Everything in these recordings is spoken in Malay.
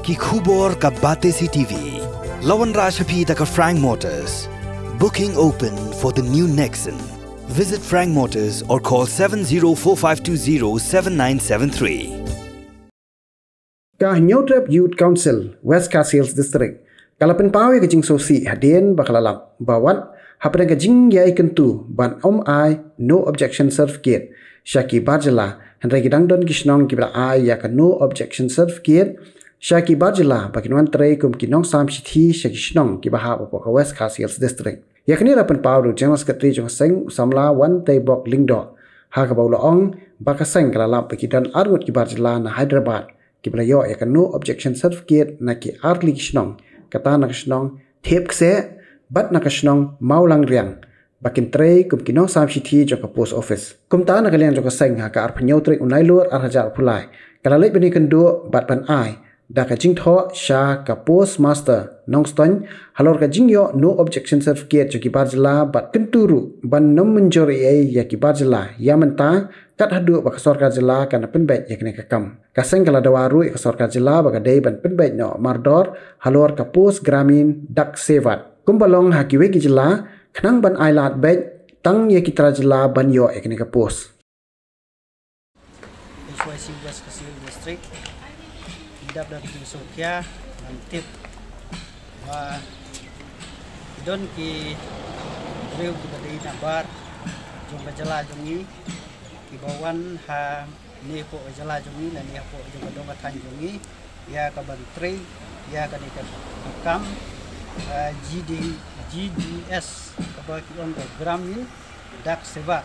ki khubor ka bate CTV. Lawan Rashaphi da ka Frank Motors. Booking open for the new Nexon. Visit Frank Motors or call 7045207973. Ka Nyotrep Youth Council, West Castles District. Kalau penpawi ke jing sosi hadien bakalalap bawat hapada ke jing yai kentu ban ai no objection certificate. Syaki Barjala Henry Gidangdon Kishnong kibla ai ya ka no objection certificate. Syaki Barjala bakin wan tray kum kinong sam shithi Syaki Kishnong kibaha opo ka West Castles District. Yakni la penpawi General Secretary jong seng samla wan tay bok lingdo. Ha ka bawla ong bakaseng kalalap bakidan argut ki Barjala na Hyderabad. Kibla yo ya ka no objection certificate na ki arli Kishnong. Kata nak senong tip kse bat nak senong maulang riang bakin tray kum kinong sam shithi jong ka post office kum ta nak liang jong ka seng ha ka ar phnyo trik unai lur ar hajar phulai kala lei bani kendo bat ban ai da ka jing tho sha ka post master nong ston halor ka jing yo no objection certificate jong ki barjala bat kenturu ban nom menjori ai ya ki barjala ya menta kat hadu ba ka sarkar jila kan penbet yakne ka kam kaseng kala dawaru ka sarkar jila ba ka dei ban penbet no mardor halor ka post gramin dak sevat kumbalong hakiwe ki jila khnang ban ailat bet tang ye ki tra jila ban yo yakne ka post HYC West Castles District idap dak Sokya antip wa don ki reu ki badai nabar jong bajala jongi kibawan ha ni po jala jongi na ni po jong dong athan jongi ya ka bantri ya ka ni ka kam GDS ka ki on gramin dak seva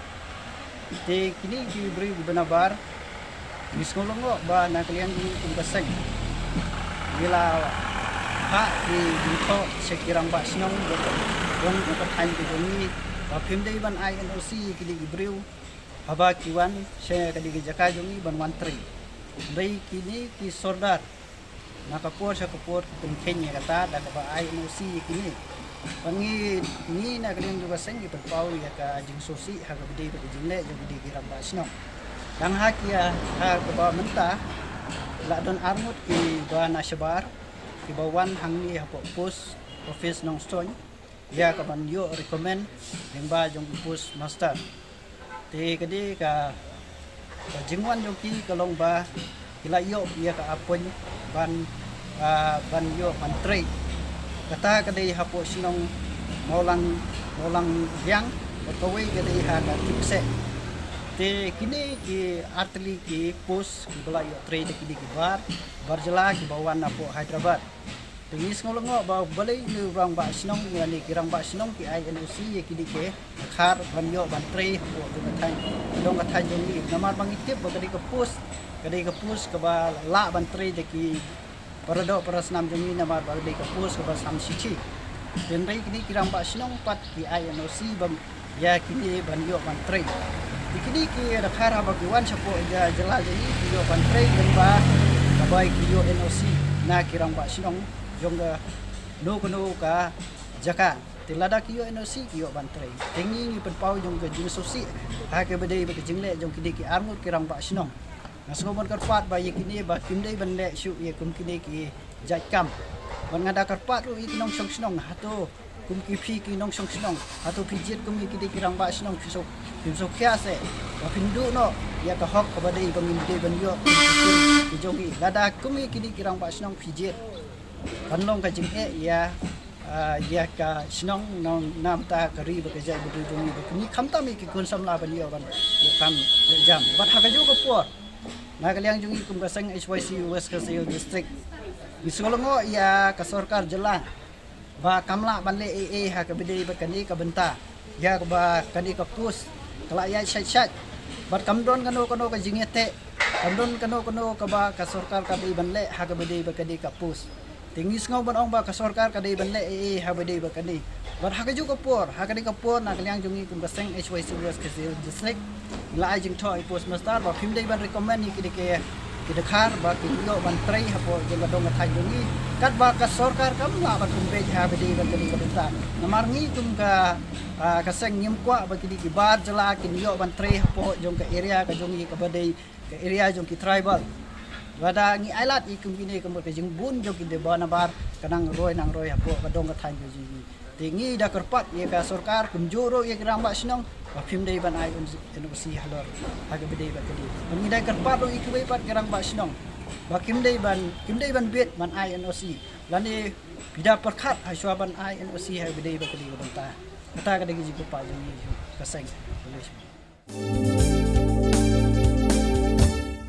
te kini ki bri benabar miskolongo ba na kalian di umbaseng bila ha di dito sekirang ba sinong dong ka than jongi ba pimdai ban INOC kini ibriu haba kiwan saya kadigi jaka jongi ban wantri dai kini ki sordar nakapur sa kapur kenya kata da ba INOC kini pangi ni na kalian juga seng ipau ya ka jing sosi ha ka bidai ka jingle jo bidai kirang basno dang hakia ha ka ba menta la don armut ki ba nasbar ki bawan hangni ha post office nong stone ya ka ban yo recommend limba jong post master te kadi ka jingwan jong ki kalong ba kila yo ya ka apon ban yo mantri kata kadi hapo sinong molang yang kawai kadi ha ka tipse te kini ki artli ki post kila yo trade kidi ki barjala ki bawan apo Hyderabad tengis ngolongo ba balai ni rang ba sinong ni kirang ba sinong ki INOC ye kidi ke khar ban yo ban tre ho dong ka thai jong ni namar bang itip ba kadi ka post ka ba la ban tre de ki parado parasnam jong ni namar ba kadi ka post ka ba sam sichi den rai kini kirang ba sinong pat ki INOC bang ya kini ban yo ban tre kini ki da khar ba ki wan sapo ja jala jadi yo ban tre den ba ka ba ki yo NOC na kirang ba sinong jong no ka jaka tilada kiyo NOC kiyo bantre tengi ni penpau jong ke jing sosi ha ke bedai be jingle jong kidi ki armut kirang ba sinong nasgomon karpat ba yekini ba kimdai banle syu ye kum kini ki jakam ban ngada karpat ru ikinong song sinong hato kum ki phi ki nong song sinong hato pijit kum kidi kirang ba sinong kisok kimso kya se ba pindu no ya ka hok ka bedai pangimdai ban yo ki jongi lada kum kidi kirang ba sinong pijit kanlong ka jing ya ka sinong nong nam ta kari ba ka jai bu jong ni khamta mi ki kun samla ban yo ban ya kam jam bat ha ka ju ko por na kaliang jong kum ka sang HYC West Castles District misolongo ya ka sarkar jela ba kamla ban le ha ka bidai ba kani ka benta ya ka ba kani ka pus kala ya shat bat kamdon kano ka jingete kamdon kano ka ba ka sarkar ka ban le ha ka bidai ba kani ka pus tingis ngau ban ong ba ka sarkar ka dei ban le ha ba dei ba kani bar ha ka ju ka por ha ka dei ka por na kaliang jongi kum baseng HYC West Castles District la jing thoi post master ba phim dei ban recommend ni ki de khar ba ki yo ban trai ha po jeng dong ka thai jongi kat ba ka sarkar kam la ba kum be ha ba dei ba kani ka benta namar ni kum ka seng nyim kwa ba ki di bar jala ki yo ban trai ha po jong ka area ka jongi ka ba dei ka area jong ki tribal Wada ngi ailat ikum bini kembut ke jeng bun jok ide bana bar kanang roy nang roy hapo kadong ka than ji tingi da kerpat ye ka sarkar kumjuro ye grang ba sinong ba phim dei ban ai un si halor haga bidei ba kedi ngi da kerpat do ikwe pat grang ba sinong ba kim dei ban bet man ai un si lani bida perkhat hai swa ban ai un si hai bidei ba kedi ba ta kata ka degi ji pa jeng ka seng